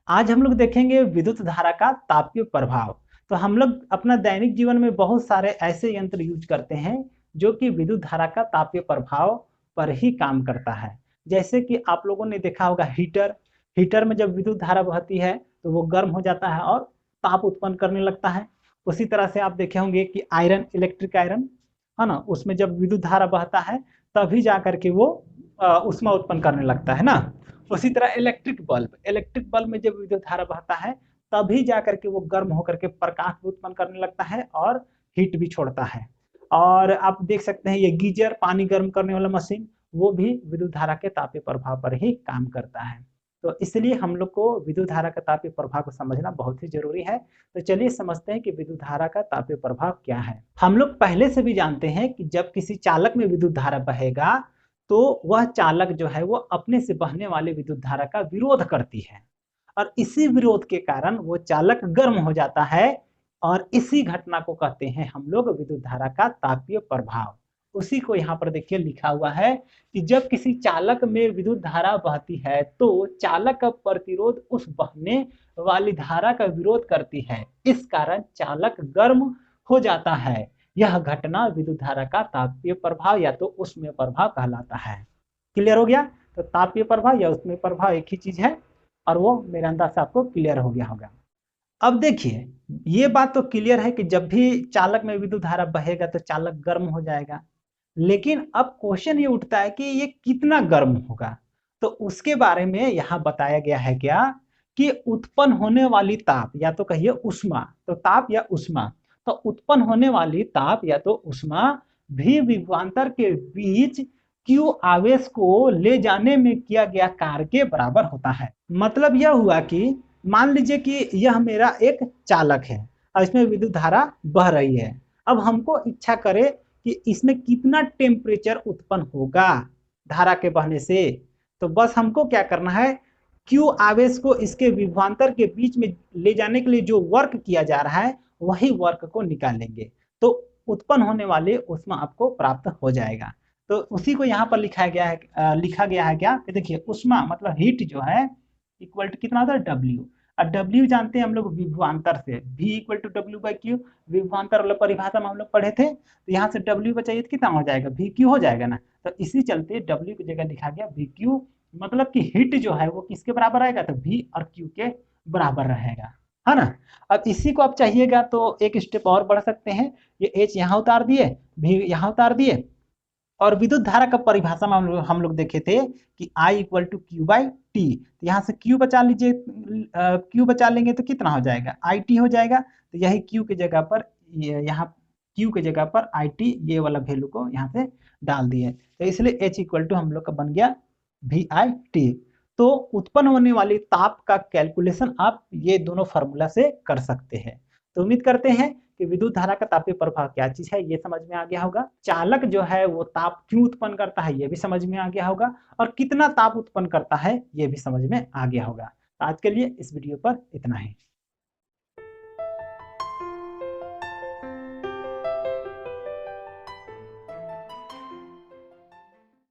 आज हम लोग देखेंगे विद्युत धारा का तापीय प्रभाव। तो हम लोग अपना दैनिक जीवन में बहुत सारे ऐसे यंत्र यूज करते हैं जो कि विद्युत धारा का तापीय प्रभाव पर ही काम करता है। जैसे कि आप लोगों ने देखा होगा हीटर। हीटर में जब विद्युत धारा बहती है तो वो गर्म हो जाता है और ताप उत्पन्न करने लगता है। उसी तरह से आप देखे होंगे कि आयरन, इलेक्ट्रिक आयरन है ना, उसमें जब विद्युत धारा बहता है तभी जा करके वो ऊष्मा उत्पन्न करने लगता है ना। उसी तरह इलेक्ट्रिक बल्ब में जब विद्युत धारा बहता है तभी जाकर के वो गर्म होकर के प्रकाश भी उत्पन्न करने लगता है और हीट भी छोड़ता है। और आप देख सकते हैं ये गीजर, पानी गर्म करने वाला मशीन, वो भी विद्युत धारा के तापीय प्रभाव पर ही काम करता है। तो इसलिए हम लोग को विद्युत धारा का तापीय प्रभाव को समझना बहुत ही जरूरी है। तो चलिए समझते हैं कि विद्युत धारा का तापीय प्रभाव क्या है। हम लोग पहले से भी जानते हैं कि जब किसी चालक में विद्युत धारा बहेगा तो वह चालक जो है वो अपने से बहने वाले विद्युत धारा का विरोध करती है और इसी विरोध के कारण वो चालक गर्म हो जाता है और इसी घटना को कहते हैं हम लोग विद्युत धारा का तापीय प्रभाव। उसी को यहाँ पर देखिए लिखा हुआ है कि जब किसी चालक में विद्युत धारा बहती है तो चालक का प्रतिरोध उस बहने वाली धारा का विरोध करती है, इस कारण चालक गर्म हो जाता है। यह घटना विद्युत धारा का तापीय प्रभाव या तो उष्मीय प्रभाव कहलाता है। क्लियर हो गया? तो तापीय प्रभाव या उष्मीय प्रभाव एक ही चीज है और वो मेरे अंदाज से आपको क्लियर हो गया होगा। अब देखिए, ये बात तो क्लियर है कि जब भी चालक में विद्युत धारा बहेगा तो चालक गर्म हो जाएगा, लेकिन अब क्वेश्चन ये उठता है कि ये कितना गर्म होगा। तो उसके बारे में यहाँ बताया गया है क्या कि उत्पन्न होने वाली ताप या तो कहिए उष्मा, तो ताप या उष्मा, तो उत्पन्न होने वाली ताप या तो उष्मा भी विभवांतर के बीच क्यू आवेश को ले जाने में किया गया कार्य के बराबर होता है। मतलब यह हुआ कि मान लीजिए कि यह मेरा एक चालक है और इसमें विद्युत धारा बह रही है। अब हमको इच्छा करे कि इसमें कितना टेम्परेचर उत्पन्न होगा धारा के बहने से, तो बस हमको क्या करना है, क्यू आवेश को इसके विभवांतर के बीच में ले जाने के लिए जो वर्क किया जा रहा है वही वर्क को निकालेंगे तो उत्पन्न होने वाले ऊष्मा आपको प्राप्त हो जाएगा। तो उसी को यहाँ पर लिखा गया है क्या कि देखिए ऊष्मा मतलब हीट जो है इक्वल टू कितना होता है डब्ल्यू। और डब्ल्यू जानते हैं हम लोग विभवांतर से, v equal to W by Q, विभवांतर वाला परिभाषा में हम लोग पढ़े थे। तो यहाँ से डब्ल्यू बचाइए तो कितना हो जाएगा, वी क्यू हो जाएगा ना। तो इसी चलते डब्ल्यू की जगह लिखा गया वी क्यू, मतलब कि हीट जो है वो किसके बराबर आएगा, तो वी और क्यू के बराबर रहेगा, है ना। अब इसी को आप चाहिएगा तो एक स्टेप और बढ़ सकते हैं, ये एच यहाँ उतार दिए, भी यहाँ उतार दिए, और विद्युत धारा का परिभाषा में हम लोग देखे थे कि I equal to Q by T. यहाँ से क्यू बचा लीजिए, क्यू बचा लेंगे तो कितना हो जाएगा, आई टी हो जाएगा। तो यही क्यू की जगह पर यहाँ क्यू की जगह पर आई टी ये वाला वैल्यू को यहाँ से डाल दिए, तो इसलिए H इक्वल टू हम लोग का बन गया वी आई टी। तो उत्पन्न होने वाली ताप का कैलकुलेशन आप ये दोनों फार्मूला से कर सकते हैं। तो उम्मीद करते हैं कि विद्युत धारा का तापीय प्रभाव क्या चीज है ये समझ में आ गया होगा। चालक जो है वो ताप क्यों उत्पन्न करता है ये भी समझ में आ गया होगा, और कितना ताप उत्पन्न करता है ये भी समझ में आ गया होगा। आज के लिए इस वीडियो पर इतना ही।